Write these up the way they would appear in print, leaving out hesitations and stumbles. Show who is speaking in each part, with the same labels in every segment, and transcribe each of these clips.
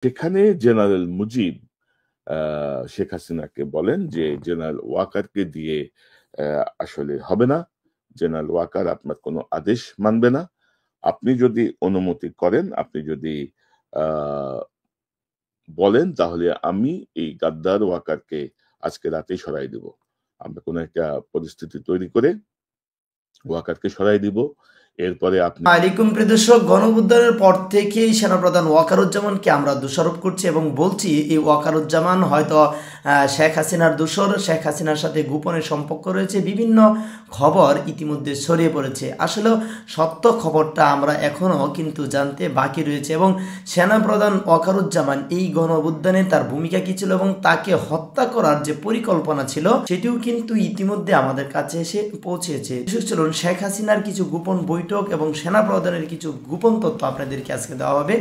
Speaker 1: সেখানে জেনারেল মুজিব শেখ হাসিনাকে বলেন যে জেনারেল ওয়াকারকে দিয়ে আসলে হবে না। জেনারেল ওয়াকার আপনার কোনো আদেশ মানবে না। আপনি যদি অনুমতি করেন, আপনি যদি আহ, বলেন, তাহলে আমি এই গাদ্দার ওয়াকারকে আজকে রাতেই সরাই দিব। আমরা কোনো একটা পরিস্থিতি তৈরি করে ওয়াকারকে সরাই দিব। এরপরে আপনি
Speaker 2: আলাইকুম প্রিয় দর্শক, গণঅভ্যুত্থানের পর থেকেই সেনাপ্রধান ওয়াকারুজ্জামানকে আমরা দোষারোপ করছি এবং বলছি এই ওয়াকারুজ্জামান হয়তো শেখ হাসিনার দোসর। শেখ হাসিনার সাথে গোপনে সম্পর্ক রয়েছে, বিভিন্ন খবর ইতিমধ্যে ছড়িয়ে পড়েছে। আসলে সত্য খবরটা আমরা এখনও কিন্তু জানতে বাকি রয়েছে এবং সেনাপ্রধান ওয়াকারুজ্জামান এই গণঅভ্যুত্থানে তার ভূমিকা কী ছিল এবং তাকে হত্যা করার যে পরিকল্পনা ছিল সেটিও কিন্তু ইতিমধ্যে আমাদের কাছে এসে পৌঁছেছে। চলুন শেখ হাসিনার কিছু গোপন বৈঠক এবং সেনাপ্রধানের কিছু গোপন তথ্য আপনাদেরকে আজকে দেওয়া হবে।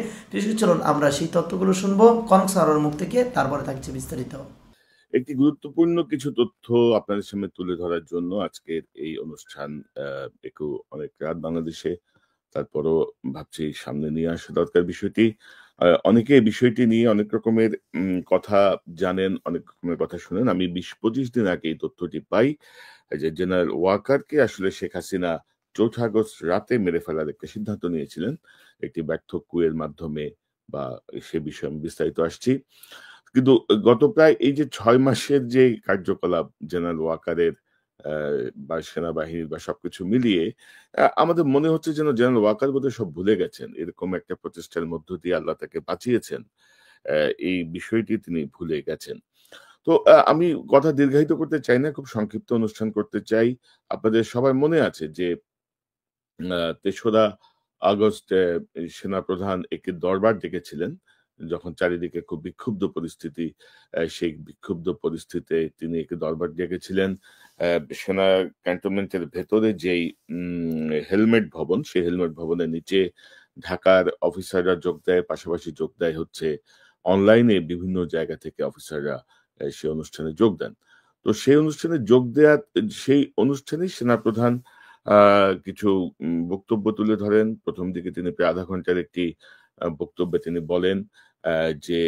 Speaker 2: চলুন আমরা সেই তথ্যগুলো শুনবো কনক সারার মুখ থেকে, তারপরে থাকছে বিস্তারিত।
Speaker 1: একটি গুরুত্বপূর্ণ কিছু তথ্য আপনাদের সামনে তুলে ধরার জন্য আজকের এই অনুষ্ঠান। একটু অনেক রাত বাংলাদেশে, তারপরও ভাবছি সামনে নিয়ে আসা দরকার বিষয়টি। অনেকে এই বিষয়টি নিয়ে অনেক রকমের কথা জানেন, অনেক রকমের কথা শুনেন। আমি ২০-২৫ দিন আগে এই তথ্যটি পাই যে জেনারেল ওয়াকারকে আসলে শেখ হাসিনা ৪ঠা আগস্ট রাতে মেরে ফেলার একটা সিদ্ধান্ত নিয়েছিলেন একটি ব্যর্থ কুয়ের মাধ্যমে, বা সে বিষয়ে আমি বিস্তারিত আসছি। কিন্তু গত প্রায় এই যে ৬ মাসের যে কার্যকলাপ জেনারেল ওয়াকারের বা সেনাবাহিনীর বা সবকিছু মিলিয়ে আমাদের মনে হচ্ছে যেন জেনারেল ওয়াকার বোধহয় সব ভুলে গেছেন। এরকম একটা প্রচেষ্টার মধ্য দিয়ে আল্লাহ তাকে বাঁচিয়েছেন। এই বিষয়টি তিনি ভুলে গেছেন। তো আমি কথা দীর্ঘায়িত করতে চাই না, খুব সংক্ষিপ্ত অনুষ্ঠান করতে চাই। আপনাদের সবার মনে আছে যে ৩রা আগস্ট সেনাপ্রধান একটি দরবার ডেকেছিলেন। যখন চারিদিকে খুব বিক্ষুব্ধ পরিস্থিতি, সেই বিক্ষুব্ধ পরিস্থিতিতে তিনি একটি দরবার ডেকেছিলেন। সেনা ক্যান্টনমেন্টের ভেতরে যেই হেলমেট ভবন, সেই হেলমেট ভবনের নিচে ঢাকার অফিসাররা যোগ দেয়, পাশাপাশি যোগ দেয় হচ্ছে অনলাইনে বিভিন্ন জায়গা থেকে অফিসাররা সেই অনুষ্ঠানে যোগ দেন। তো সেই অনুষ্ঠানে যোগ দেয়া, সেই অনুষ্ঠানে সেনাপ্রধান কিছু বক্তব্য তুলে ধরেন। ১ম দিকে তিনি প্রায় আধা ঘন্টার একটি বক্তব্যে তিনি বলেন যে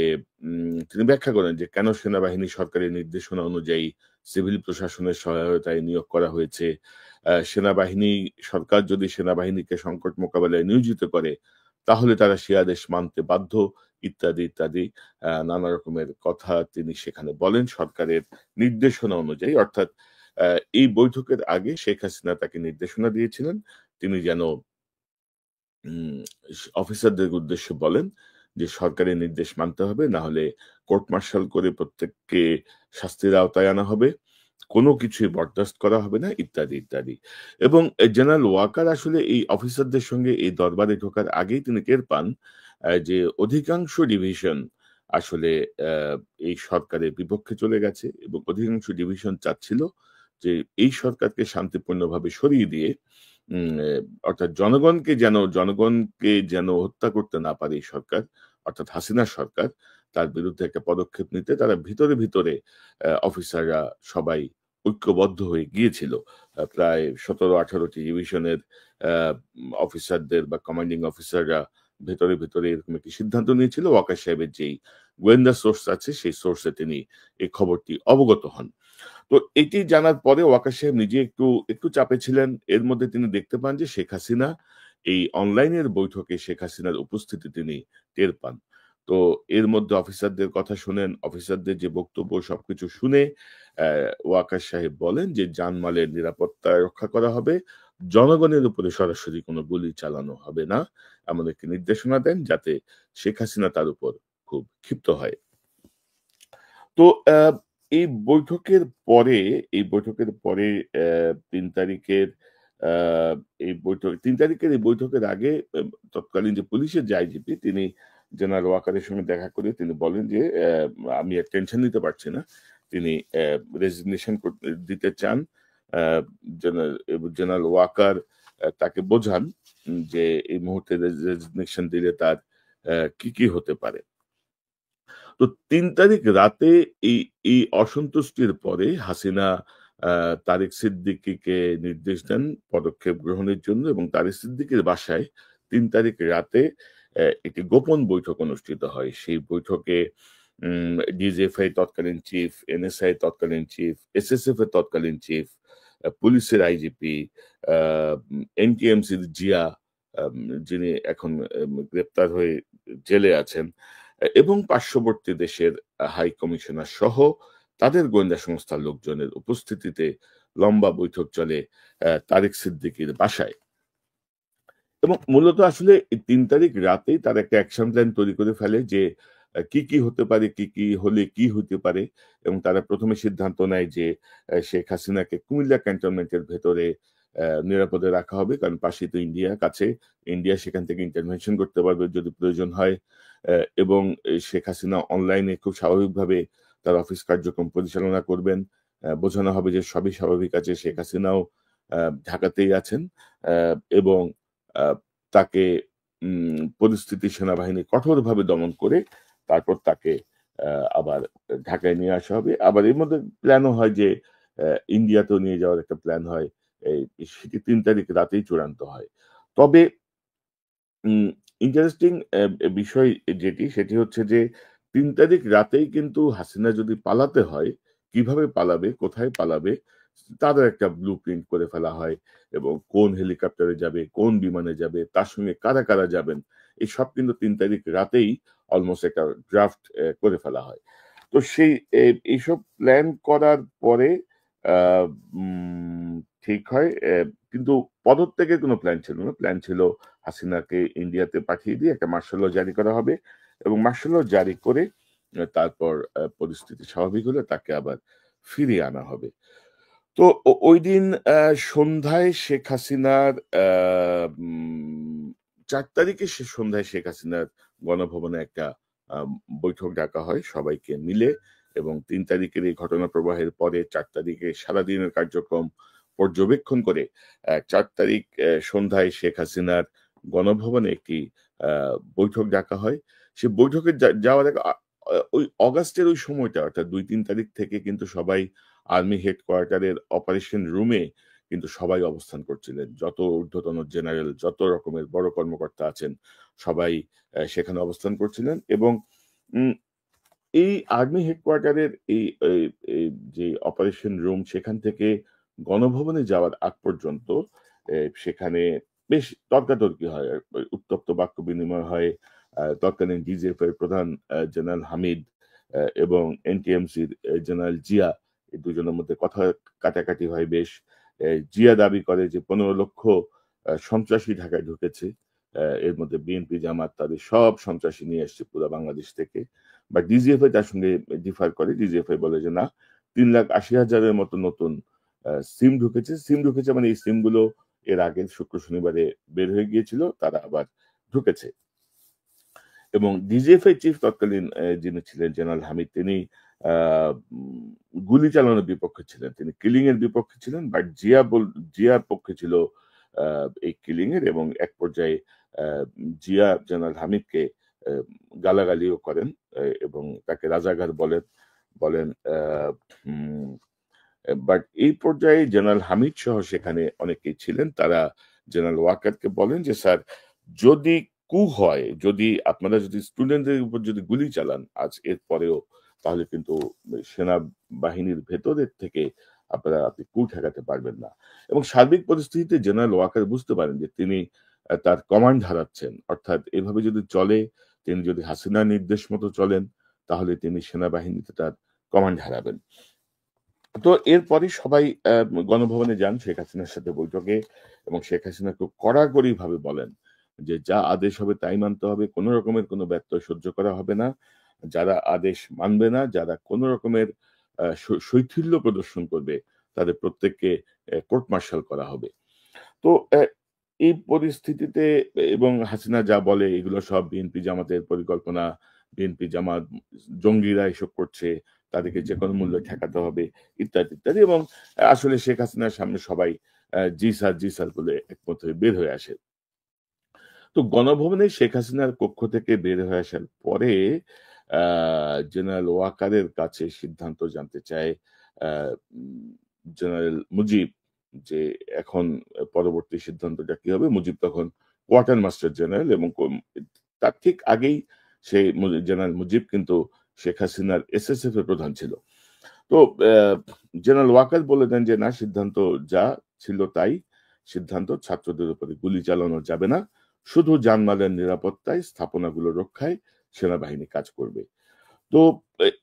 Speaker 1: তিনি ব্যাখ্যা করেন যে কেন সেনাবাহিনী সরকারি নির্দেশনা অনুযায়ী সিভিল প্রশাসনের সহায়তায় নিয়োগ করা হয়েছে। সেনাবাহিনী, সরকার যদি সেনাবাহিনীকে সংকট মোকাবেলায় নিয়োজিত করে তাহলে তারা সে আদেশ মানতে বাধ্য, ইত্যাদি, ইত্যাদি। নানা রকমের কথা তিনি সেখানে বলেন সরকারের নির্দেশনা অনুযায়ী। অর্থাৎ এই বৈঠকের আগে শেখ হাসিনা তাকে নির্দেশনা দিয়েছিলেন তিনি যেন উম অফিসারদের উদ্দেশ্যে বলেন যে সরকারি নির্দেশ মানতে হবে, না হলে কোর্ট মার্শাল করে প্রত্যেককে শাস্তির আওতায় আনা হবে। কোনো কিছুই বরদাস্ত করা হবে না, ইত্যাদি, ইত্যাদি। এবং জেনারেল ওয়াকার আসলে এই অফিসারদের সঙ্গে এই দরবারে ঢোকার আগেই তিনি টের পান যে অধিকাংশ ডিভিশন আসলে আ এই সরকারের বিপক্ষে চলে গেছে এবং অধিকাংশ ডিভিশন চাচ্ছিল যে এই সরকারকে শান্তিপূর্ণভাবে সরিয়ে দিয়ে অর্থাৎ জনগণকে যেন হত্যা করতে না পারে এই সরকার, অর্থাৎ হাসিনার সরকার, তার বিরুদ্ধে একটা পদক্ষেপ নিতে তারা ভিতরে, ভিতরে অফিসাররা সবাই ঐক্যবদ্ধ হয়ে গিয়েছিল। প্রায় ১৭-১৮ টি ডিভিশনের আ অফিসারদের বা কমান্ডিং অফিসাররা ভেতরে, ভেতরে এরকম একটি সিদ্ধান্ত নিয়েছিল। ওয়াকার সাহেবের যেই গোয়েন্দা সোর্স আছে সেই সোর্সে তিনি এই খবরটি অবগত হন। তো এটি জানার পরে ওয়াকার সাহেব নিজে একটু চাপে ছিলেন। এর মধ্যে তিনি দেখতে পান যে শেখ হাসিনা এই অনলাইনের বৈঠকে শেখ হাসিনার উপস্থিতি তিনি টের পান। তো এর মধ্যে অফিসারদের কথা শুনেন, অফিসারদের যে বক্তব্য সবকিছু শুনে ওয়াকার সাহেব বলেন যে জানমালের নিরাপত্তা রক্ষা করা হবে। জনগণের উপরে সরাসরি কোনো গুলি চালানো হবে না। এমন একটি নির্দেশনা দেন যাতে শেখ হাসিনা তার উপর খুব ক্ষিপ্ত হয়। তো এই বৈঠকের পরে এই বৈঠকের পরে ৩ তারিখের আ এই বৈঠক ৩ তারিখের এই বৈঠকের আগে তৎকালীন যে পুলিশের যে আইজিপি তিনি জেনারেল ওয়াকারের সঙ্গে দেখা করে তিনি বলেন যে, "আমি আর টেনশন নিতে পারছি না।" তিনি রেজিগনেশন দিতে চান। আ জেনারেল ওয়াকার তাকে বোঝান যে এই মুহূর্তে রেজিগনেশন দিলে তার কি, কি হতে পারে। তো ৩ তারিখ রাতে এই এই অসন্তুষ্টির পরে হাসিনা আ তারেক সিদ্দিকীকে নির্দেশ দেন পদক্ষেপ গ্রহণের জন্য এবং তারেক সিদ্দিকীর বাসায় ৩ তারিখ রাতে একটি গোপন বৈঠক অনুষ্ঠিত হয়। সেই বৈঠকে ডিজিএফআই তৎকালীন চিফ, এনএসআই তৎকালীন চিফ, এসএসএফ এর তৎকালীন চিফ, পুলিশের আইজিপি, আ এনটিএমসির জিয়া, আম যিনি এখন গ্রেপ্তার হয়ে জেলে আছেন, এবং পার্শ্ববর্তী দেশের হাই কমিশনার সহ তাদের গোয়েন্দা সংস্থার লোকজনের উপস্থিতিতে লম্বা বৈঠক চলে তারেক সিদ্দিকীর বাসায়। এবং মূলত আসলে এই ৩ তারিখ রাতেই তারা একটা অ্যাকশন প্ল্যান তৈরি করে ফেলে যে কি হতে পারে, কি হলে কি হইতে পারে, এবং তারা ১ম এ সিদ্ধান্ত নেয় যে শেখ হাসিনাকে কুমিল্লা ক্যান্টনমেন্টের ভেতরে নিরাপদে রাখা হবে। কারণ পাশেই তো ইন্ডিয়া কাছে। ইন্ডিয়া সেখান থেকে ইন্টারভেনশন করতে পারবে যদি প্রয়োজন হয়। এবং শেখ হাসিনা অনলাইনে খুব স্বাভাবিকভাবে তার অফিস কার্যক্রম পরিচালনা করবেন। বোঝানো হবে যে সবই স্বাভাবিক আছে। শেখ হাসিনাও আ ঢাকাতেই আছেন। এবং আ তাকে পরিস্থিতি সেনাবাহিনী কঠোরভাবে দমন করে তারপর তাকে আ আবার ঢাকায় নিয়ে আসা হবে। আবার এর মধ্যে প্ল্যানও হয় যে ইন্ডিয়াতেও নিয়ে যাওয়ার একটা প্ল্যান হয়। সেটি ৩ তারিখ রাতেই চূড়ান্ত হয়। তবে উম ইন্টারেস্টিং বিষয় যেটি সেটি হচ্ছে যে ৩ তারিখ রাতেই কিন্তু হাসিনা যদি পালাতে হয়, কিভাবে পালাবে, কোথায় পালাবে, তারও একটা ব্লুপ্রিন্ট করে ফেলা হয়, এবং কোন হেলিকপ্টারে যাবে, কোন বিমানে যাবে, তার সঙ্গে কারা যাবেন, এসব কিন্তু ৩ তারিখ রাতেই অলমোস্ট একটা ড্রাফট করে ফেলা হয়। তো সেই এইসব প্ল্যান করার পরে আ উম ঠিক হয়, কিন্তু পদত্যাগের কোনো প্ল্যান ছিল না। প্ল্যান ছিল হাসিনাকে ইন্ডিয়াতে পাঠিয়ে দিয়ে একটা মার্শাল ল জারি করা হবে, এবং মার্শাল ল জারি করে তারপর পরিস্থিতি স্বাভাবিক হলে তাকে আবার ফিরিয়ে আনা হবে। তো ঐদিন সন্ধ্যায় শেখ হাসিনার আ উম ৪ তারিখে সন্ধ্যায় শেখ হাসিনার গণভবনে একটা আম বৈঠক ডাকা হয় সবাইকে মিলে, এবং ৩ তারিখের এই ঘটনা প্রবাহের পরে ৪ তারিখে সারাদিনের কার্যক্রম পর্যবেক্ষণ করে ৪ তারিখ সন্ধ্যায় শেখ হাসিনার গণভবনে একটি আ বৈঠক ডাকা হয়। সে বৈঠকে যাওয়ার আগে ওই অগাস্টের ওই সময়টা, অর্থাৎ ২-৩ তারিখ থেকে কিন্তু সবাই আর্মি হেডকোয়ার্টারের অপারেশন রুমে কিন্তু সবাই অবস্থান করছিলেন। যত ঊর্ধ্বতন জেনারেল, যত রকমের বড় কর্মকর্তা আছেন, সবাই সেখানে অবস্থান করছিলেন, এবং উম এই আর্মি হেডকোয়ার্টারের এই এই এই যে অপারেশন রুম, সেখান থেকে গণভবনে যাওয়ার আগ পর্যন্ত সেখানে বেশ তর্কাতর্কি হয়। উত্তপ্ত বাক্য বিনিময় হয়। তৎকালীন ডিজিএফআই এর প্রধান জেনারেল হামিদ এবং এনটিএমসির জেনারেল জিয়া, এই দুজনের মধ্যে কথা কাটাকাটি হয় বেশ। জিয়া দাবি করে যে ১৫ লক্ষ সন্ত্রাসী ঢাকায় ঢুকেছে। এর মধ্যে বিএনপি, জামাত তাদের সব সন্ত্রাসী নিয়ে এসছে পুরা বাংলাদেশ থেকে। বা ডিজিএফআই তার সঙ্গে ডিফার করে। ডিজিএফআই বলে যে না, ৩,৮০,০০০ এর মতো নতুন সিম ঢুকেছে। সিম ঢুকেছে মানে এই সিমগুলো এর আগের শুক্র শনিবারে বের হয়ে গিয়েছিল। তারা আবার ঢুকেছে। এবং ডিজিএফআই চিফ তৎকালীন যিনি ছিলেন জেনারেল হামিদ, তিনি আ উম গুলি চালানোর বিপক্ষে ছিলেন। তিনি কিলিং এর বিপক্ষে ছিলেন। বাট জিয়ার পক্ষে ছিল আ এই কিলিং এর, এবং এক পর্যায়ে আ জিয়া জেনারেল হামিদকে আ গালাগালিও করেন, এবং তাকে রাজাকার বলেন। বলেন আ উম বাট এই পর্যায়ে জেনারেল হামিদ সহ সেখানে অনেকেই ছিলেন। তারা জেনারেল ওয়াকারকে বলেন যে, "স্যার, যদি হয়, আপনারা যদি স্টুডেন্টদের উপর যদি গুলি চালান আজ এর পরেও, তাহলে কিন্তু সেনাবাহিনীর ভেতরের থেকে আপনি ঠেকাতে পারবেন না।" এবং সার্বিক পরিস্থিতিতে জেনারেল ওয়াকার বুঝতে পারেন যে তিনি তার কমান্ড হারাচ্ছেন। অর্থাৎ এভাবে যদি চলে, তিনি যদি হাসিনার নির্দেশ মতো চলেন, তাহলে তিনি সেনাবাহিনীতে তার কমান্ড হারাবেন। তো এরপরেই সবাই গণভবনে যান শেখ হাসিনার সাথে বৈঠকে, এবং শেখ হাসিনা খুব কড়াকড়িভাবে বলেন যে, "যা আদেশ হবে তাই মানতে হবে। কোন রকমের কোন ব্যত্যয় সহ্য করা হবে না। যারা আদেশ মানবে না, যারা কোন রকমের শৈথিল্য প্রদর্শন করবে, তাদের প্রত্যেককে কোর্ট মার্শাল করা হবে।" তো এই পরিস্থিতিতে এবং হাসিনা যা বলে এগুলো সব বিএনপি জামাতের পরিকল্পনা। বিএনপি জামাত জঙ্গিরা এসব করছে। তাদেরকে যেকোনো মূল্যে ঠেকাতে হবে, ইত্যাদি, এবং আসলে শেখ হাসিনার সামনে সবাই জি স্যার, জি স্যার বলে একমত হয়ে বের হয়ে আসে। তো গণভবনে শেখ হাসিনার কক্ষ থেকে বের হয়ে আসার পরে আ জেনারেল ওয়াকারের কাছে সিদ্ধান্ত জানতে চায় আ উম জেনারেল মুজিব, যে এখন পরবর্তী সিদ্ধান্তটা কি হবে? মুজিব তখন কোয়ার্টার মাস্টার জেনারেল, এবং তার ঠিক আগেই জেনারেল মুজিব কিন্তু শেখ হাসিনার এসএসএফ এর প্রধান ছিল। তো জেনারেল ওয়াকার বলে দেন যে না, সিদ্ধান্ত যা ছিল তাই, সিদ্ধান্ত ছাত্রদের উপরে গুলি চালানো যাবে না, শুধু জানমালের নিরাপত্তায়, স্থাপনাগুলো রক্ষায় সেনাবাহিনী কাজ করবে। তো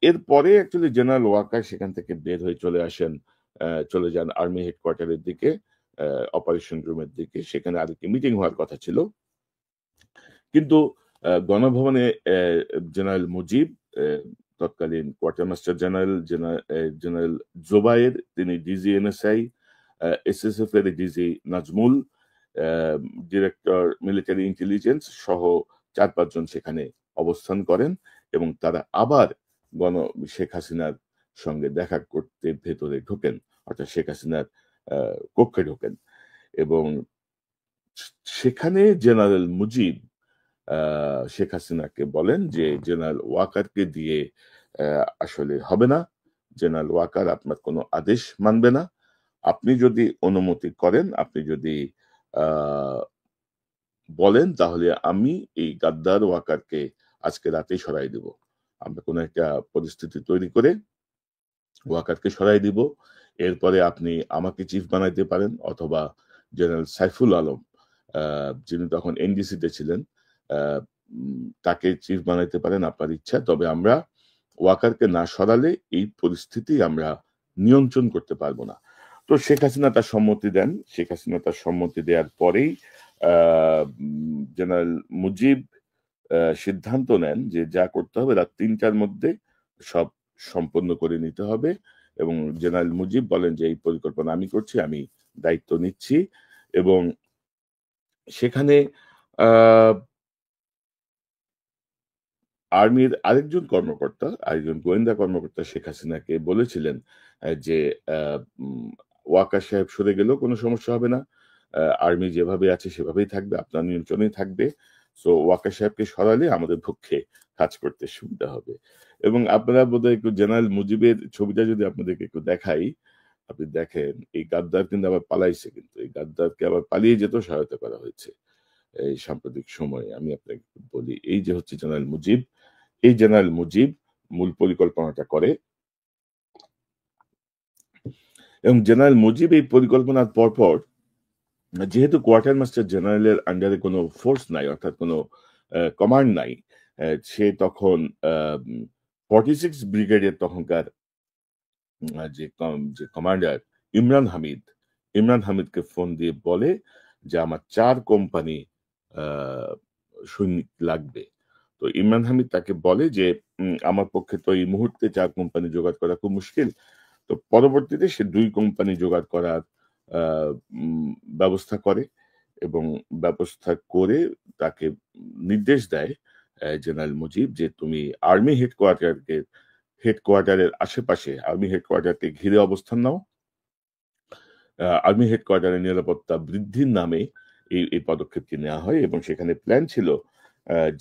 Speaker 1: এরপরে অ্যাকচুয়ালি জেনারেল ওয়াকার সেখান থেকে বের হয়ে চলে যান আর্মি হেডকোয়ার্টারের দিকে, অপারেশন রুমের দিকে। সেখানে আরেকটি মিটিং হওয়ার কথা ছিল, কিন্তু গণভবনে জেনারেল মুজিব, তৎকালীন কোয়ার্টার মাস্টার জেনারেল জোবায়ের, তিনি ডিজি এনএসআই, এসএসএফ এর DG Nazmul, director military intelligence সহ 4-5 জন সেখানে অবস্থান করেন এবং তারা আবার শেখ হাসিনার সঙ্গে দেখা করতে ভেতরে ঢোকেন, অর্থাৎ শেখ হাসিনার কক্ষে ঢোকেন। এবং সেখানে জেনারেল মুজিব শেখ হাসিনাকে বলেন যে জেনারেল ওয়াকারকে দিয়ে আসলে হবে না, জেনারেল ওয়াকার আপনার কোনো আদেশ মানবে না, আপনি যদি অনুমতি করেন, আপনি যদি বলেন, তাহলে আমি এই গাদ্দার ওয়াকারকে আজকে রাতেই সরাই দিব। আমরা কোনো একটা পরিস্থিতি তৈরি করে ওয়াকারকে সরাই দিব, এরপরে আপনি আমাকে চিফ বানাইতে পারেন, অথবা জেনারেল সাইফুল আলম, যিনি তখন এনডিসিতে ছিলেন, তাকে চিফ বানাইতে পারেন, আপনার ইচ্ছা। তবে আমরা ওয়াকারকে না সরালে এই পরিস্থিতি আমরা নিয়ন্ত্রণ করতে পারবো না। তো শেখ হাসিনা তার সম্মতি দেন। শেখ হাসিনা তার সম্মতি দেওয়ার পরেই জেনারেল মুজিব সিদ্ধান্ত নেন যে যা করতে হবে রাত 3টার মধ্যে সব সম্পন্ন করে নিতে হবে, এবং জেনারেল মুজিব বলেন যে এই পরিকল্পনা আমি করছি, আমি দায়িত্ব নিচ্ছি। এবং সেখানে আর্মির আরেকজন গোয়েন্দা কর্মকর্তা শেখ হাসিনাকে বলেছিলেন যে ওয়াকার সাহেব সরে গেলেও কোনো সমস্যা হবে না, আর্মি যেভাবে আছে সেভাবেই থাকবে, আপনার নিয়ন্ত্রণেই থাকবে, সো ওয়াকার সাহেবকে সরালে আমাদের পক্ষে কাজ করতে সুবিধা হবে। এবং আপনারা বোধহয় একটু জেনারেল মুজিবের ছবিটা যদি আপনাদেরকে একটু দেখাই, আপনি দেখেন এই গাদ্দার কিন্তু আবার পালাইছে, কিন্তু এই গাদ্দারকে আবার পালিয়ে যেতেও সহায়তা করা হয়েছে এই সাম্প্রতিক সময়ে। আমি আপনাকে বলি, এই যে হচ্ছে জেনারেল মুজিব, এই জেনারেল মুজিব মূল পরিকল্পনাটা করে, এবং জেনারেল মুজিব এই পরিকল্পনার পরপর, যেহেতু কোয়ার্টার মাস্টার জেনারেলের আন্ডারে কোনো ফোর্স নাই, অর্থাৎ কোনো কমান্ড নাই, সে তখন 46 ব্রিগেডের তখনকার যে কমান্ডার ইমরান হামিদকে ফোন দিয়ে বলে যে আমার 4 কোম্পানি সৈনিক লাগবে। তো ইমরান হামিদ তাকে বলে যে আমার পক্ষে তো এই মুহূর্তে 4 কোম্পানি জোগাড় করা খুব মুশকিল। তো পরবর্তীতে সে 2 কোম্পানি জোগাড় করার ব্যবস্থা করে, এবং ব্যবস্থা করে তাকে নির্দেশ দেয় জেনারেল মুজিব যে তুমি আর্মি হেডকোয়ার্টারের আশেপাশে আর্মি হেডকোয়ার্টারকে ঘিরে অবস্থান নাও। আর্মি হেডকোয়ার্টারের নিরাপত্তা বৃদ্ধির নামে এই পদক্ষেপটি নেওয়া হয়, এবং সেখানে প্ল্যান ছিল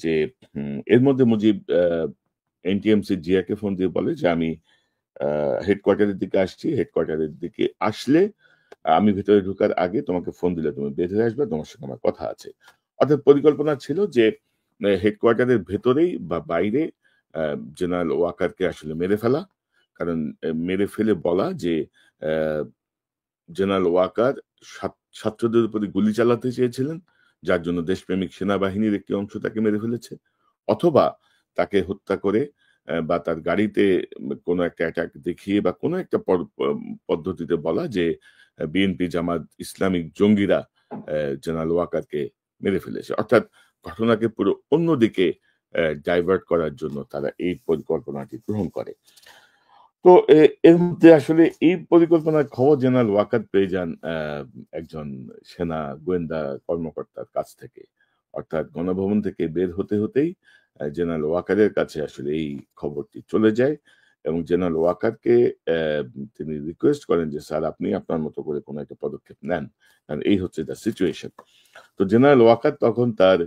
Speaker 1: যে এর মধ্যে মুজিব এনটিএমসি জিয়াকে ফোন দিয়ে বলে যে আমি হেডকোয়ার্টারের দিকে আসছি, হেডকোয়ার্টারের দিকে আসলে আমি ভেতরে ঢোকার আগে তোমাকে ফোন দিলে তুমি বের হয়ে আসবে, তোমার সঙ্গে আমার কথা আছে। অর্থাৎ পরিকল্পনা ছিল যে হেডকোয়ার্টারের ভেতরেই বা বাইরে জেনারেল ওয়াকারকে আসলে মেরে ফেলা, কারণ মেরে ফেলে বলা যে জেনারেল ওয়াকার ছাত্রদের উপরে গুলি চালাতে চেয়েছিলেন, যার জন্য দেশপ্রেমিক সেনাবাহিনীর একটি অংশ তাকে মেরে ফেলেছে, অথবা তাকে হত্যা করে বা তার গাড়িতে কোনো একটা অ্যাটাক দেখিয়ে বা কোনো একটা পদ্ধতিতে বলা যে বিএনপি জামাত ইসলামিক জঙ্গিরা জেনারেল ওয়াকারকে মেরে ফেলেছে। অর্থাৎ ঘটনাকে পুরো অন্যদিকে ডাইভার্ট করার জন্য তারা এই পরিকল্পনাটি গ্রহণ করে। তো এর মধ্যে আসলে এই পরিকল্পনার খবর জেনারেল ওয়াকার পেয়ে যান একজন সেনা গোয়েন্দা কর্মকর্তার কাছ থেকে। অর্থাৎ গণভবন থেকে বের হতে হতেই জেনারেল ওয়াকারের কাছে আসলে এই খবরটি চলে যায়, এবং জেনারেল ওয়াকারকে তিনি রিকোয়েস্ট করেন যে স্যার আপনি আপনার মতো করে কোনো একটা পদক্ষেপ নেন, কারণ এই হচ্ছে দ্য সিচুয়েশন। তো জেনারেল ওয়াকার তখন তার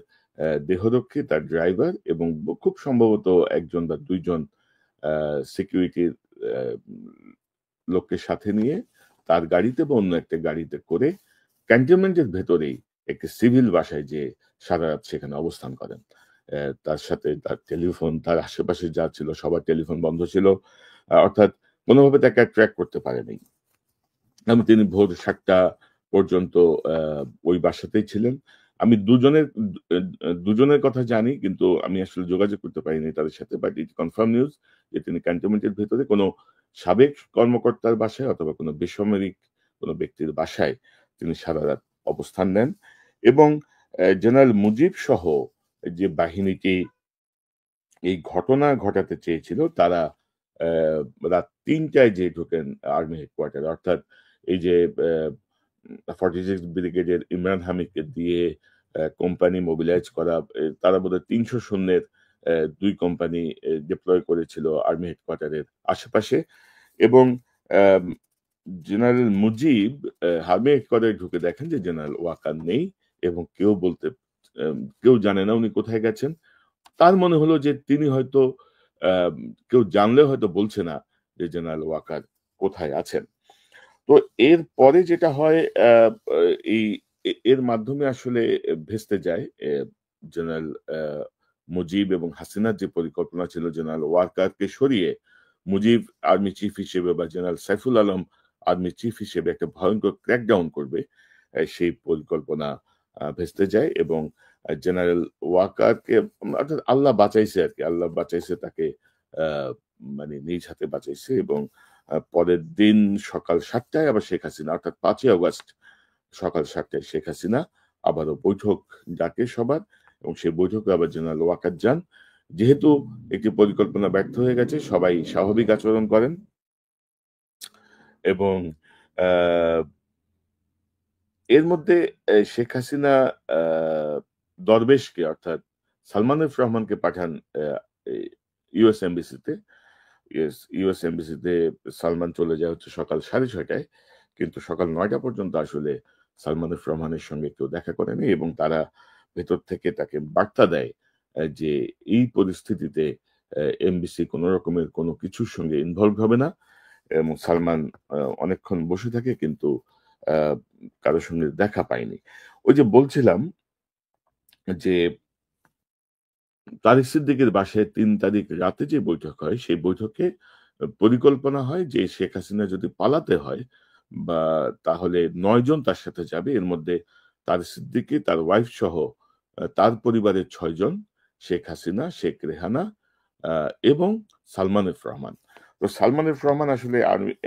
Speaker 1: দেহরক্ষী, তার ড্রাইভার এবং খুব সম্ভবত 1 জন বা 2 জন সিকিউরিটির লোককে সাথে নিয়ে তার গাড়িতে বা অন্য একটা গাড়িতে করে ক্যান্টনমেন্টের ভেতরেই একটি সিভিল বাসায় যে সারা রাত সেখানে অবস্থান করেন, তার সাথে তার টেলিফোন, তার আশেপাশে যা ছিল সবার টেলিফোন বন্ধ ছিল। অর্থাৎ কোনোভাবে তাকে ট্র্যাক করতে পারেনি। এবং তিনি ভোর ৭টা পর্যন্ত ওই বাসাতেই ছিলেন। আমি দুজনের কথা জানি, কিন্তু আমি আসলে যোগাযোগ করতে পারিনি তাদের সাথে। বাট ইট কনফার্ম নিউজ যে তিনি ক্যান্টনমেন্টের ভেতরে কোনো সাবেক কর্মকর্তার বাসায় অথবা কোনো বেসামরিক কোনো ব্যক্তির বাসায় তিনি সারারাত অবস্থান নেন এবং জেনারেল মুজিব সহ যে বাহিনীটি এই ঘটনা ঘটাতে চেয়েছিল তারা রাত ৩টায় যেয়ে ঢোকেন আর্মি হেডকোয়ার্টারে। অর্থাৎ এই যে 46 ব্রিগেডের ইমরান হামিদকে দিয়ে কোম্পানি মোবিলাইজ করা, তারা বোধহয় ৩০০ সৈন্যের ২ কোম্পানি ডিপ্লয় করেছিল আর্মি হেডকোয়ার্টারের আশেপাশে এবং আম জেনারেল মুজিব আর্মি হেডকোয়ার্টারে ঢুকে দেখেন যে জেনারেল ওয়াকার নেই এবং কেউ জানে না উনি কোথায় গেছেন। তার মনে হলো যে তিনি হয়তো কেউ জানলেও হয়তো বলছে না যে জেনারেল ওয়াকার কোথায় আছেন। তো এরপরে যেটা হয় এই এর মাধ্যমে আসলে ভেস্তে যায় জেনারেল মুজিব এবং হাসিনার যে পরিকল্পনা ছিল জেনারেল ওয়াকারকে সরিয়ে মুজিব আর্মি চিফ হিসেবে বা general Saiful Alam army chief হিসেবে একটা ভয়ঙ্কর ক্র্যাকডাউন করবে, সেই পরিকল্পনা ভেস্তে যায় এবং জেনারেল ওয়াকারকে অর্থাৎ আল্লাহ বাঁচাইছে আর কি, আল্লাহ বাঁচাইছে তাকে, মানে নিজ হাতে বাঁচাইছে এবং পরের দিন সকাল ৭টায় আবার শেখ হাসিনা অর্থাৎ ৫ই আগস্ট সকাল ৭টায় শেখ হাসিনা আবারও বৈঠক ডাকে সবার এবং সেই বৈঠকে আবার জেনারেল ওয়াকার যান। যেহেতু একটি পরিকল্পনা ব্যর্থ হয়ে গেছে সবাই স্বাভাবিক আচরণ করেন এবং এর মধ্যে শেখ হাসিনা দরবেশকে অর্থাৎ সালমান এফ রহমানকে পাঠান ইউএস এমবিসিতে। ইউএস এমবিসিতে সালমান চলে যায় হচ্ছে সকাল 6:30টায়, কিন্তু সকাল 9টা পর্যন্ত আসলে সালমান এফ রহমানের সঙ্গে কেউ দেখা করেনি এবং তারা ভেতর থেকে তাকে বার্তা দেয় যে এই পরিস্থিতিতে এমবিসি কোনো রকমের কোনো কিছুর সঙ্গে ইনভলভ হবে না এবং সালমান অনেকক্ষণ বসে থাকে কিন্তু কারোর সঙ্গে দেখা পায়নি। ওই যে বলছিলাম যে তারিক সিদ্দিকের বাসায় ৩ তারিখ রাতে যে বৈঠক হয় সেই বৈঠকে পরিকল্পনা হয় যে শেখ হাসিনা যদি পালাতে হয় বা তাহলে ৯ জন তার সাথে যাবে। এর মধ্যে তারিক সিদ্দিকী, তার ওয়াইফ সহ তার পরিবারের ৬ জন, শেখ হাসিনা, শেখ রেহানা এবং সালমান এফ রহমান। তো সালমান এফ রহমান আসলে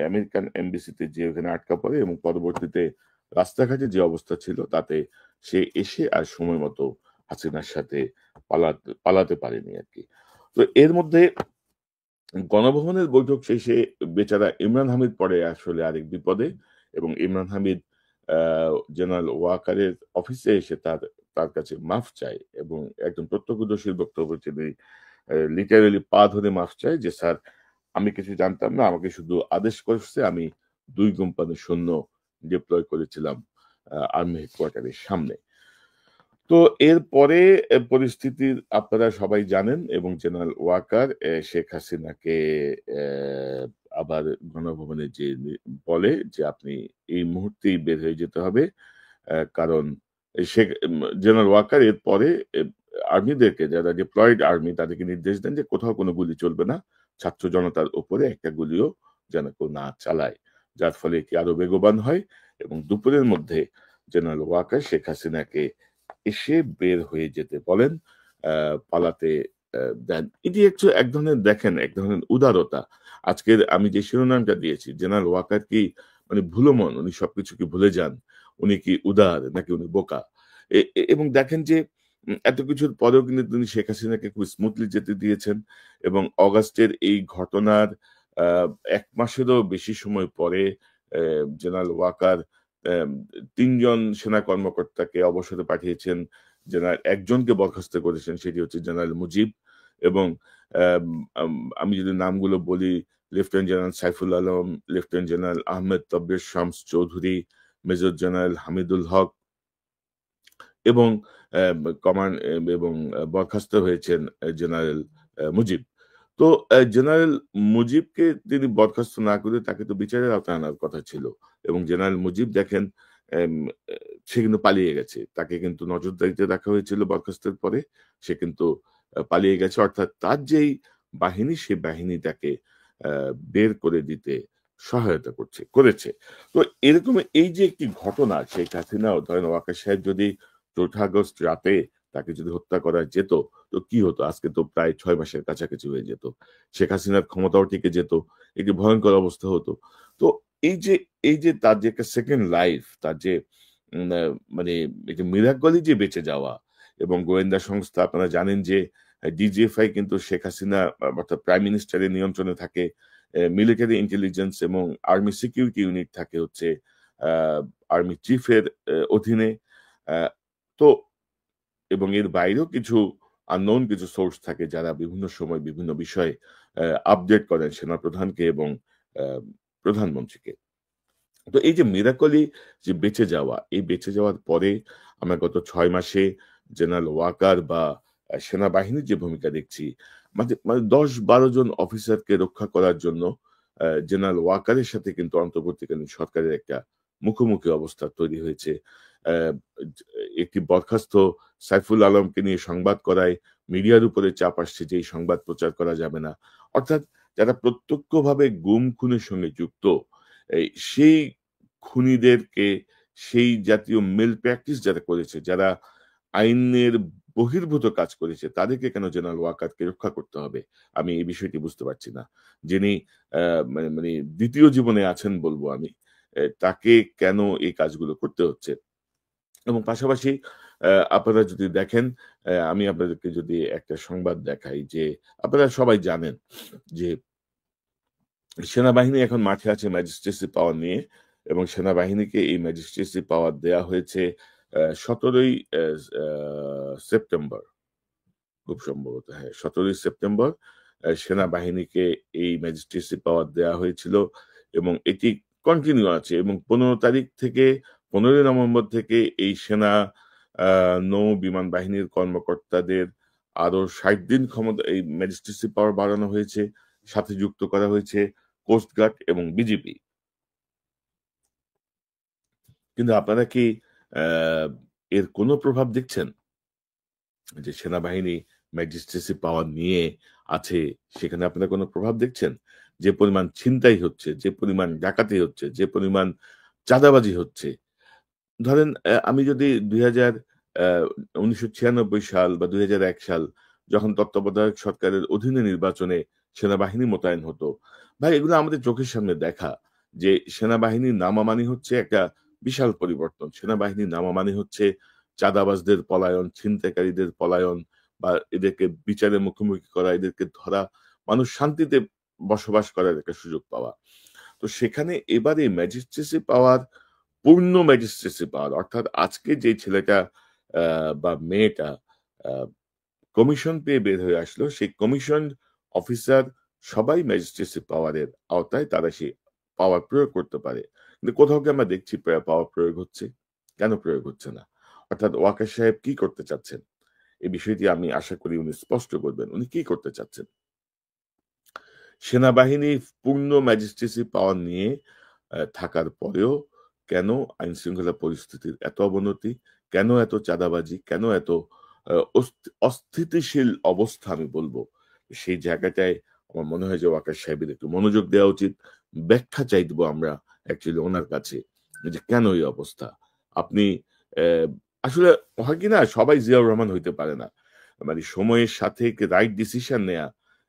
Speaker 1: আমেরিকান এমবিসিতে যে ওখানে আটকা পড়ে এবং পরবর্তীতে রাস্তাঘাটে যে অবস্থা ছিল তাতে সে এসে আর সময় মতো হাসিনার সাথে পালাতে পারেনি আরকি। তো এর মধ্যে গণভবনের বৈঠক শেষে বেচারা ইমরান হামিদ পড়ে আসলে আরেক বিপদে এবং ইমরান হামিদ আ জেনারেল ওয়াকারের অফিসে এসে তার কাছে মাফ চায় এবং একজন প্রত্যক্ষদর্শীর বক্তব্য তিনি লিটারেলি পা ধরে মাফ চায় যে, "স্যার, আমি কিছু জানতাম না। আমাকে শুধু আদেশ করছে। আমি ২ কোম্পানির সৈন্য ডিপ্লয় করেছিলাম আর্মি হেডকোয়ার্টারের সামনে।" তো এরপরে পরিস্থিতি আপনারা সবাই জানেন এবং জেনারেল ওয়াকার শেখ হাসিনাকে আবার গণভবনে যেয়ে বলে যে, "আপনি এই মুহূর্তেই বের হয়ে যেতে হবে।" কারণ জেনারেল ওয়াকার এরপরে আর্মিদেরকে, যারা ডিপ্লয়েড আর্মি তাদেরকে নির্দেশ দেন যে, "কোথাও কোনো গুলি চলবে না। ছাত্র জনতার উপরে একটা গুলিও যেন কেউ না চালায়।" যার ফলে এটি আরো বেগবান হয় এবং দুপুরের মধ্যে জেনারেল ওয়াকার শেখ হাসিনাকে এসে বের হয়ে যেতে বলেন, পালাতে দেন। এটি এক ধরনের দেখেন, এক ধরনের উদারতা। আজকের আমি যে শিরোনামটা দিয়েছি, জেনারেল ওয়াকার কি মানে ভুলো মন? উনি সবকিছু কি ভুলে যান? উনি কি উদার নাকি উনি বোকা? এবং দেখেন যে এত কিছুর পরেও কিন্তু তিনি শেখ হাসিনাকে খুব স্মুথলি যেতে দিয়েছেন এবং অগাস্টের এই ঘটনার আ ১ মাসেরও বেশি সময় পরে জেনারেল ওয়াকার অ্যাম ৩ জন সেনা কর্মকর্তাকে অবসরে পাঠিয়েছেন। একজনকে বরখাস্ত করেছেন, সেটি হচ্ছে জেনারেল মুজিব এবং অ্যাম আম আমি যদি নামগুলো বলি, lieutenant general Saiful Alam, lieutenant general Ahmed Tabbir Shams Chowdhury, major general Hamidul Haque এবং অ্যাম কমান্ড এবং বরখাস্ত হয়েছেন জেনারেল মুজিব। তো জেনারেল মুজিবকে তিনি বরখাস্ত না করে তাকে তো বিচারের আওতায় আনার কথা ছিল এবং জেনারেল মুজিব দেখেন এম সে কিন্তু পালিয়ে গেছে। তাকে কিন্তু নজরদারিতে রাখা হয়েছিল বরখাস্তের পরে। সে কিন্তু পালিয়ে গেছে, অর্থাৎ তার যেই বাহিনী সেই বাহিনী তাকে বের করে দিতে সহায়তা করেছে। তো এরকম এই যে একটি ঘটনা, শেখ হাসিনাও ধরেন ওয়াকার সাহেব যদি ৪ঠা আগস্ট রাতে তাকে যদি হত্যা করা যেত, তো কি হতো? আজকে তো প্রায় ৬ মাসের কাছাকাছি হয়ে যেত। শেখ হাসিনার ক্ষমতাও টিকে যেত। একটি ভয়ংকর অবস্থা হতো। তো এই যে তার যে একটা সেকেন্ড লাইফ, তার যে মানে এই যে মিরাকলি যে বেঁচে যাওয়া, এবং গোয়েন্দা সংস্থা আপনারা জানেন যে ডিজিএফআই কিন্তু শেখ হাসিনা অর্থাৎ প্রাইম মিনিস্টারের নিয়ন্ত্রণে থাকে। মিলিটারি ইন্টেলিজেন্স এবং আর্মি সিকিউরিটি ইউনিট থাকে হচ্ছে আর্মি চিফের অধীনে। আহ, তো এবং এর বাইরেও কিছু আননোন কিছু সোর্স থাকে যারা বিভিন্ন সময় বিভিন্ন বিষয়ে আপডেট করেন সেনাপ্রধানকে এবং আহ, প্রধানমন্ত্রীকে। তো এই যে মিরাকলি যে বেঁচে যাওয়া, এই বেঁচে যাওয়ার পরে আমরা গত 6 মাসে জেনারেল ওয়াকার বা সেনাবাহিনীর যে ভূমিকা দেখছি, মানে মানে ১০-১২ জন অফিসারকে রক্ষা করার জন্য জেনারেল ওয়াকারের সাথে কিন্তু অন্তর্বর্তীকালীন সরকারের একটা মুখোমুখি অবস্থা তৈরি হয়েছে। আহ, একটি বরখাস্ত সাইফুল আলমকে নিয়ে সংবাদ করায় মিডিয়ার উপরে চাপ আসছে যে এই সংবাদ প্রচার করা যাবে না। অর্থাৎ যারা প্রত্যক্ষভাবে গুম খুনের সঙ্গে যুক্ত, সেই খুনিদেরকে, সেই জাতীয় মেল প্র্যাকটিস যারা করেছে, যারা আইনের বহির্ভূত কাজ করেছে, তাদেরকে কেন জেনারেল ওয়াকারকে রক্ষা করতে হবে? আমি এই বিষয়টি বুঝতে পারছি না। যিনি মানে মানে দ্বিতীয় জীবনে আছেন বলবো আমি, তাকে কেন এই কাজগুলো করতে হচ্ছে? এবং পাশাপাশি আপনারা যদি দেখেন, আমি আপনাদেরকে যদি একটা সংবাদ দেখাই যে আপনারা সবাই জানেন যে সেনাবাহিনী এখন মাঠে আছে ম্যাজিস্ট্রেসি পাওয়ার নিয়ে, এবং সেনাবাহিনীকে এই ম্যাজিস্ট্রেসি পাওয়ার দেয়া হয়েছে ১৭ই সেপ্টেম্বর, খুব সম্ভবত হ্যাঁ ১৭ই সেপ্টেম্বর সেনাবাহিনীকে এই ম্যাজিস্ট্রেসি পাওয়ার দেয়া হয়েছিল, এবং এটি কন্টিনিউ আছে, এবং ১৫ তারিখ থেকে ১৫ই নভেম্বর থেকে এই সেনা নৌ বিমান বাহিনীর কর্মকর্তাদের আরো ৬০ দিন ক্ষমতা, এই ম্যাজিস্ট্রেসি পাওয়ার বাড়ানো হয়েছে, সাথে যুক্ত করা হয়েছে কোস্টগার্ড এবং বিজিবি। কিন্তু আপনারা কি আহ, এর কোনো প্রভাব দেখছেন? যে সেনাবাহিনী ম্যাজিস্ট্রেসি পাওয়ার নিয়ে আছে, সেখানে আপনারা কোনো প্রভাব দেখছেন? যে পরিমাণ ছিনতাই হচ্ছে, যে পরিমাণ ডাকাতি হচ্ছে, যে পরিমাণ চাঁদাবাজি হচ্ছে, ধরেন আমি যদি ১৯৯৬ সাল বা ২০০১ সাল যখন তত্ত্বাবধায়ক সরকারের অধীনে নির্বাচনে সেনাবাহিনী মোতায়েন হতো, ভাই এগুলো আমাদের চোখের সামনে দেখা, যে সেনাবাহিনীর নামা মানে হচ্ছে একটা বিশাল পরিবর্তন। সেনাবাহিনীর নামা মানে হচ্ছে চাঁদাবাজদের পলায়ন, ছিনতাইকারীদের পলায়ন, বা এদেরকে বিচারের মুখোমুখি করা, এদেরকে ধরা, মানুষ শান্তিতে বসবাস করার একটা সুযোগ পাওয়া। তো সেখানে এবারে ম্যাজিস্ট্রেসি পাওয়ার, পূর্ণ ম্যাজিস্ট্রেসি পাওয়ার, অর্থাৎ আজকে যে ছেলেটা বা মেয়েটা কমিশন পেয়ে বের হয়ে আসলো, সেই কমিশন অফিসার সবাই ম্যাজিস্ট্রেসি পাওয়ারের আওতায়, তারা সেই পাওয়ার প্রয়োগ করতে পারে। কিন্তু কোথাও কি আমরা দেখছি পাওয়ার প্রয়োগ হচ্ছে? কেন প্রয়োগ হচ্ছে না? অর্থাৎ ওয়াকার সাহেব কি করতে চাচ্ছেন? এই বিষয়টি আমি আশা করি উনি স্পষ্ট করবেন। উনি কি করতে চাচ্ছেন? সেনাবাহিনী পূর্ণ ম্যাজিস্ট্রেসি পাওয়ার নিয়ে থাকার পরেও কেন আইন শৃঙ্খলা পরিস্থিতির এত অবনতি, কেন এত চাঁদাবাজি, কেন এত অস্থিতিশীল অবস্থা আমি বলবো, সেই জায়গাটায় আমার মনে হয় যে ওয়াকার সাহেবের একটু মনোযোগ দেওয়া উচিত। ব্যাখ্যা চাই দেবো আমরা অ্যাকচুয়ালি ওনার কাছে, যে কেন এই অবস্থা। আপনি আহ, আসলে হয় কি না, সবাই জিয়াউর রহমান হইতে পারে না, মানে সময়ের সাথে রাইট ডিসিশন নেয়া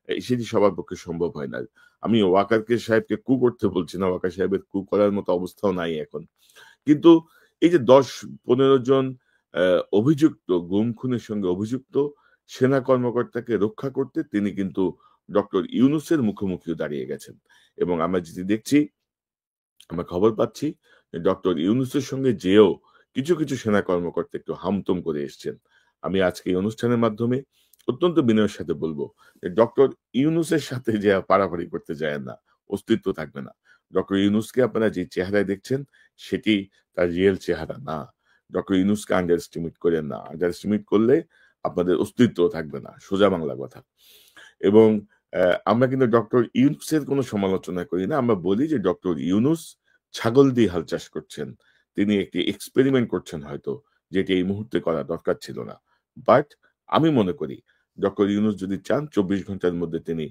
Speaker 1: সেটি সবার পক্ষে সম্ভব হয় না। আমি ওয়াকারকে সাহেবকে কু করতে বলছি না, ওয়াকার সাহেবের কু করার মতো অবস্থাও নাই এখন। কিন্তু এই যে ১০-১৫ জন অভিযুক্ত, গুম খুনের সঙ্গে অভিযুক্ত সেনা কর্মকর্তাকে রক্ষা করতে তিনি কিন্তু ডক্টর ইউনুসের মুখোমুখিও দাঁড়িয়ে গেছেন। এবং আমরা যেটি দেখছি, আমরা খবর পাচ্ছি যে ডক্টর ইউনুসের সঙ্গে যেও কিছু কিছু সেনা কর্মকর্তা একটু হামতম করে এসছেন। আমি আজকে এই অনুষ্ঠানের মাধ্যমে অত্যন্ত বিনয়ের সাথে বলবো যে ডক্টর ইউনুসের সাথে যে পারাপারি করতে যায় না, অস্তিত্ব থাকবে না। ডক্টর ইউনুসকে আপনারা যে চেহারায় দেখছেন, সেটি তার রিয়েল চেহারা না। ডক্টর ইউনুসকে আন্ডার এস্টিমেট করেন না। আন্ডার এস্টিমেট করলে আপনাদের অস্তিত্ব থাকবে না, সোজা বাংলা কথা। এবং আমরা কিন্তু ডক্টর ইউনুসের কোনো সমালোচনা করি না। আমরা বলি যে ডক্টর ইউনুস ছাগল দিয়ে হাল চাষ করছেন। তিনি একটি এক্সপেরিমেন্ট করছেন হয়তো, যেটি এই মুহূর্তে করা দরকার ছিল না। বাট আমি মনে করি ডক্টর ইউনূস যদি চান 24 ঘন্টার মধ্যে তিনি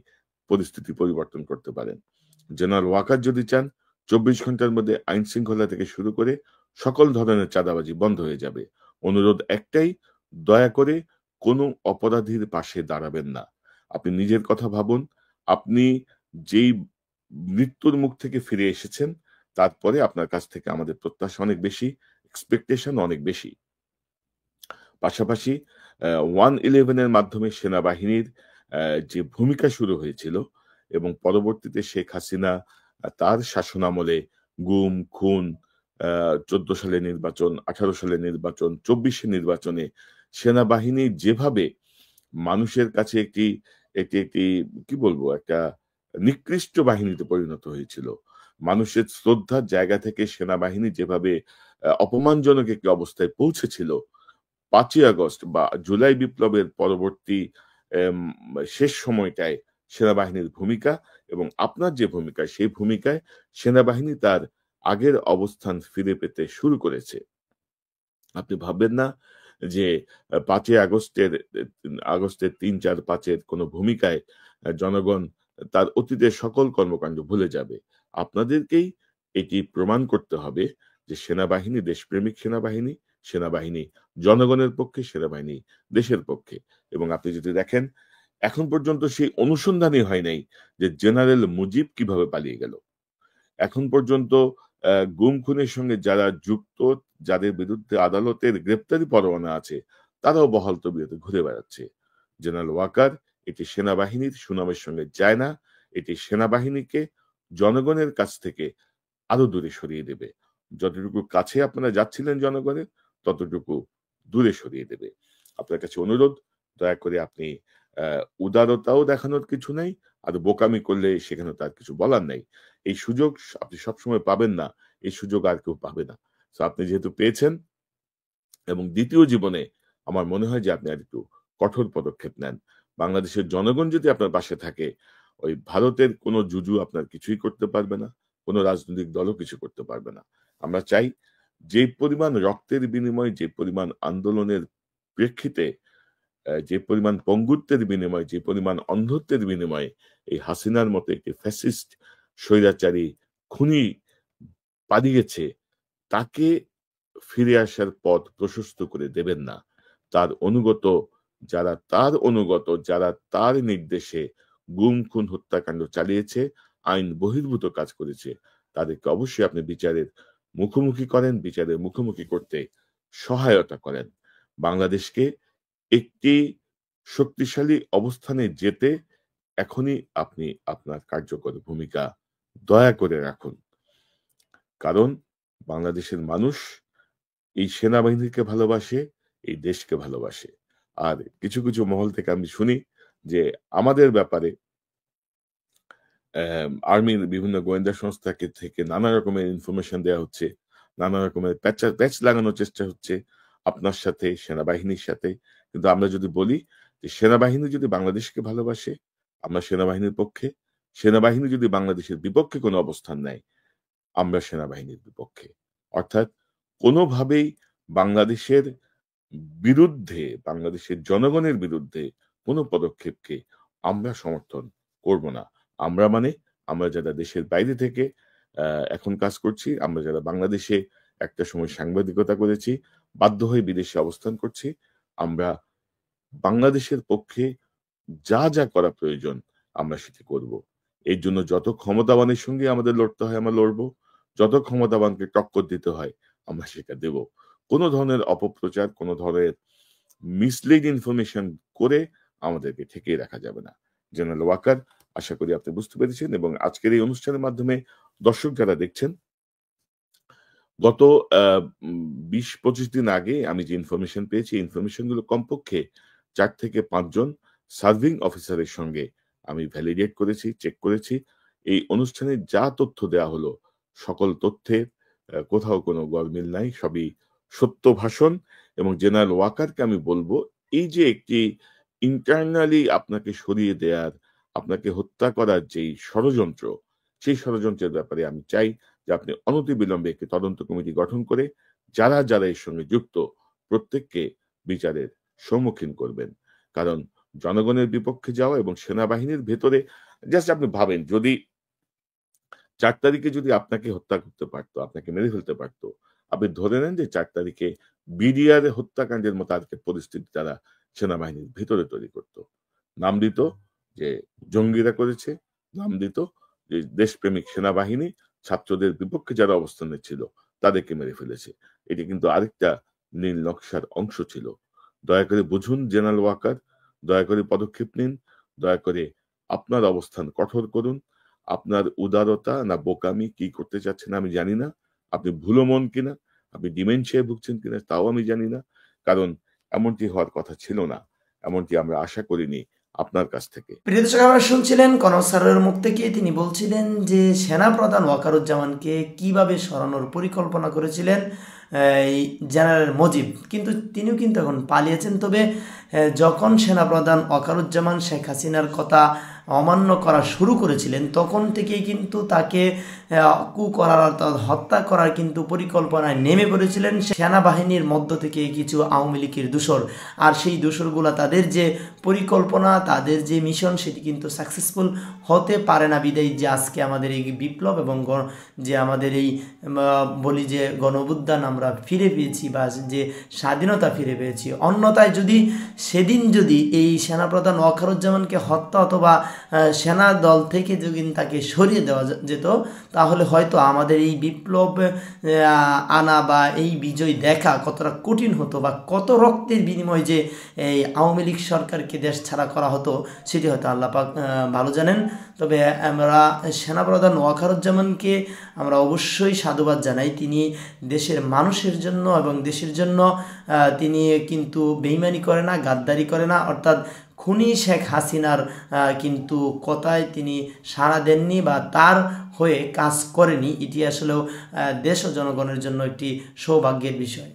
Speaker 1: পরিস্থিতি পরিবর্তন করতে পারেন। জেনারেল ওয়াকার যদি চান 24 ঘন্টার মধ্যে আইন শৃঙ্খলা থেকে শুরু করে সকল ধরনের চাঁদাবাজি বন্ধ হয়ে যাবে। অনুরোধ একটাই, দয়া করে কোনো অপরাধীর পাশে দাঁড়াবেন না। আপনি নিজের কথা ভাবুন। আপনি যেই মৃত্যুর মুখ থেকে ফিরে এসেছেন, তারপরে আপনার কাছ থেকে আমাদের প্রত্যাশা অনেক বেশি, এক্সপেকটেশন অনেক বেশি। পাশাপাশি 1-11 এর মাধ্যমে সেনাবাহিনীর যে ভূমিকা শুরু হয়েছিল এবং পরবর্তীতে শেখ হাসিনা তার শাসনামলে গুম, খুন, 14 সালে নির্বাচন, 18 সালে নির্বাচন, 24 এ নির্বাচনে সেনাবাহিনী যেভাবে মানুষের কাছে একটি একটি একটি কি বলবো? একটা নিকৃষ্ট বাহিনীতে পরিণত হয়েছিল। মানুষের শ্রদ্ধার জায়গা থেকে সেনাবাহিনী যেভাবে অপমানজনক একটি অবস্থায় পৌঁছেছিল, ৫ই আগস্ট বা জুলাই বিপ্লবের পরবর্তী এম শেষ সময়টায় সেনাবাহিনীর ভূমিকা এবং আপনার যে ভূমিকা, সেই ভূমিকায় সেনাবাহিনী তার আগের অবস্থান ফিরে পেতে শুরু করেছে। আপনি ভাববেন না যে ৫ই আগস্টের ৩, ৪, ৫ এর কোনো ভূমিকায় জনগণ তার অতীতের সকল কর্মকাণ্ড ভুলে যাবে। আপনাদেরকেই এটি প্রমাণ করতে হবে যে সেনাবাহিনী দেশপ্রেমিক সেনাবাহিনী, সেনাবাহিনী জনগণের পক্ষে, সেনাবাহিনী দেশের পক্ষে। এবং আপনি যদি দেখেন এখন পর্যন্ত সেই অনুসন্ধানই হয় নাই যে জেনারেল মুজিব কিভাবে পালিয়ে গেল। এখন পর্যন্ত গুম খুনের সঙ্গে যারা যুক্ত, যাদের বিরুদ্ধে আদালতের গ্রেপ্তারি পরোয়ানা আছে, তারাও বহাল তবিয়তে ঘুরে বেড়াচ্ছে। জেনারেল ওয়াকার এটি সেনাবাহিনীর সুনামের সঙ্গে যায় না। এটি সেনাবাহিনীকে জনগণের কাছ থেকে আরো দূরে সরিয়ে দেবে। যতটুকু কাছে আপনারা যাচ্ছিলেন জনগণের, ততটুকু দূরে সরিয়ে দেবে। আপনার কাছে অনুরোধ, দয়া করে আপনি উদারতাও দেখানোর কিছু নাই, আর বোকামি করলে সেখানে তার কিছু বলার নাই। এই সুযোগ আপনি সবসময় পাবেন না। এই সুযোগ আর কেউ পাবে না। সো আপনি যেহেতু পেয়েছেন এবং দ্বিতীয় জীবনে আমার মনে হয় যে আপনি আরেকটু কঠোর পদক্ষেপ নেন। বাংলাদেশের জনগণ যদি আপনার পাশে থাকে, ওই ভারতের কোনো জুজু আপনার কিছুই করতে পারবে না। কোনো রাজনৈতিক দলও কিছু করতে পারবে না। আমরা চাই যে পরিমাণ রক্তের বিনিময়ে, যে পরিমাণ আন্দোলনের প্রেক্ষিতে, যে পরিমাণ পঙ্গুত্বের বিনিময়ে, যে পরিমাণ অন্ধত্বের বিনিময়ে এই হাসিনার মতো একটি ফ্যাসিস্ট স্বৈরাচারী খুনি পালিয়েছে, তাকে ফিরে আসার পথ প্রশস্ত করে দেবেন না। তার অনুগত যারা তার নির্দেশে গুম, খুন, হত্যাকাণ্ড চালিয়েছে, আইন বহির্ভূত কাজ করেছে, তাদেরকে অবশ্যই আপনি বিচারের মুখোমুখি করেন, বিচারের মুখোমুখি করতে সহায়তা করেন। বাংলাদেশকে একটি শক্তিশালী অবস্থানে যেতে এখনই আপনি আপনার কার্যকর ভূমিকা দয়া করে রাখুন। কারণ বাংলাদেশের মানুষ এই সেনাবাহিনীকে ভালোবাসে, এই দেশকে ভালোবাসে। আর কিছু, কিছু মহল থেকে আমি শুনি যে আমাদের ব্যাপারে আর্মির বিভিন্ন গোয়েন্দা সংস্থাকে থেকে নানা রকমের ইনফরমেশন দেয়া হচ্ছে। নানা রকমের প্যাচ লাগানোর চেষ্টা হচ্ছে আপনার সাথে, সেনাবাহিনীর সাথে। কিন্তু আমরা যদি বলি যে সেনাবাহিনী যদি বাংলাদেশকে ভালোবাসে, আমরা সেনাবাহিনীর পক্ষে। সেনাবাহিনী যদি বাংলাদেশের বিপক্ষে কোনো অবস্থান নেয়, আমরা সেনাবাহিনীর বিপক্ষে। অর্থাৎ কোনোভাবেই বাংলাদেশের বিরুদ্ধে, বাংলাদেশের জনগণের বিরুদ্ধে কোনো পদক্ষেপকে আমরা সমর্থন করব না। আমরা মানে আমরা যারা দেশের বাইরে থেকে এখন কাজ করছি, আমরা যারা বাংলাদেশে একটা সময় সাংবাদিকতা করেছি, বাধ্য হয়ে বিদেশে অবস্থান করছি, আমরা বাংলাদেশের পক্ষে যা করা প্রয়োজন আমরা সেটি করব। এর জন্য যত ক্ষমতাবানের সঙ্গে আমাদের লড়তে হয় আমরা লড়ব। যত ক্ষমতাবানকে টক্কর দিতে হয় আমরা সেটা দেব। কোন ধরনের অপপ্রচার, কোন ধরনের মিসলিড ইনফরমেশন করে আমাদেরকে ঠেকিয়ে রাখা যাবে না। জেনারেল ওয়াকার, আশা করি আপনি বুঝতে পেরেছেন এবং আজকের এই অনুষ্ঠানের মাধ্যমে দর্শক যারা দেখছেন, গত ২০-২৫ দিন আগে আমি যে ইনফরমেশন পেয়েছি, ইনফরমেশন গুলো কমপক্ষে ৪ থেকে ৫ জন সার্ভিং অফিসারের সঙ্গে আমি ভ্যালিডেট করেছি, চেক করেছি। এই অনুষ্ঠানে যা তথ্য দেয়া হলো, সকল তথ্যের কোথাও কোনো গরমিল নাই, সবই সত্য ভাষণ। এবং জেনারেল ওয়াকারকে আমি বলবো, এই যে একটি ইন্টারনালি আপনাকে সরিয়ে দেয়ার, আপনাকে হত্যা করার যেই ষড়যন্ত্র, সেই ষড়যন্ত্রের ব্যাপারে আমি চাই যে আপনি অনতিবিলম্বে একটি তদন্ত কমিটি গঠন করে যারা এর সঙ্গে যুক্ত প্রত্যেককে বিচারের সম্মুখীন করবেন। কারণ জনগণের বিপক্ষে যাওয়া এবং সেনাবাহিনীর ভেতরে জাস্ট আপনি ভাবেন, যদি ৪ তারিখে যদি আপনাকে হত্যা করতে পারতো, আপনাকে মেরে ফেলতে পারতো, আপনি ধরে নেন যে ৪ তারিখে বিডিআর হত্যাকাণ্ডের মতো আজকে পরিস্থিতি তারা সেনাবাহিনীর ভিতরে তৈরি করত। নাম দিত যে জঙ্গিরা করেছে, নাম দিত যে দেশপ্রেমিক সেনাবাহিনী ছাত্রদের বিপক্ষে যারা অবস্থানে ছিল তাদেরকে মেরে ফেলেছে। এটি কিন্তু আরেকটা নীল নকশার অংশ ছিল। দয়া করে বুঝুন জেনারেল ওয়াকার, দয়া করে পদক্ষেপ নিন, দয়া করে আপনার অবস্থান কঠোর করুন। আপনার উদারতা না বোকামি কি করতে চাচ্ছেন আমি জানি না। আপনি ভুলো মন কিনা, আপনি ডিমেনশিয়ায় ভুগছেন কিনা তাও আমি জানি না। কারণ এমনটি হওয়ার কথা ছিল না। এমনটি আমরা আশা করিনি আপনার কাছ থেকে।
Speaker 2: প্রিয় দর্শক, আপনারা শুনছিলেন কনক স্যারের মুখ থেকে। তিনি বলছিলেন যে সেনাপ্রধান ওয়াকারুজ্জামানকে কিভাবে সরানোর পরিকল্পনা করেছিলেন এই জেনারেল মজিব, কিন্তু তিনিও কিন্তু এখন পালিয়েছেন। তবে যখন সেনাপ্রধান ওয়াকারুজ্জামান শেখ হাসিনার কথা অমান্য করা শুরু করেছিলেন, তখন থেকেই কিন্তু তাকে কু করার অর্থাৎ হত্যা করার কিন্তু পরিকল্পনায় নেমে পড়েছিলেন সেনাবাহিনীর মধ্য থেকে কিছু আওয়ামী লীগের দূষর। আর সেই দূষরগুলা তাদের যে পরিকল্পনা, তাদের যে মিশন, সেটি কিন্তু সাকসেসফুল হতে পারে না। বিদায়ী যে আজকে আমাদের এই বিপ্লব এবং যে আমাদের এই বলি যে গণঅভ্যুত্থান আমরা ফিরে পেয়েছি বা যে স্বাধীনতা ফিরে পেয়েছি। অন্যথায় যদি সেদিন যদি এই সেনাপ্রধান ওয়াকারুজ্জামানকে হত্যা অথবা সেনা দল থেকে যদি তাকে সরিয়ে দেওয়া যেত, তাহলে হয়তো আমাদের এই বিপ্লব আনা বা এই বিজয় দেখা কতটা কঠিন হতো বা কত রক্তের বিনিময়ে যে এই আওয়ামী লীগ সরকারকে দেশ ছাড়া করা হতো, সেটি হয়তো আল্লাহ পাক ভালো জানেন। তবে আমরা সেনাপ্রধান ওয়াকারুজ্জামানকে আমরা অবশ্যই সাধুবাদ জানাই। তিনি দেশের মানুষের জন্য এবং দেশের জন্য তিনি কিন্তু বেইমানি করে না, গাদ্দারি করে না, অর্থাৎ খুনি শেখ হাসিনার কিন্তু কথায় তিনি সাড়া দেননি বা তার হয়ে কাজ করেনি। এটি আসলেও দেশ ও জনগণের জন্য একটি সৌভাগ্যের বিষয়।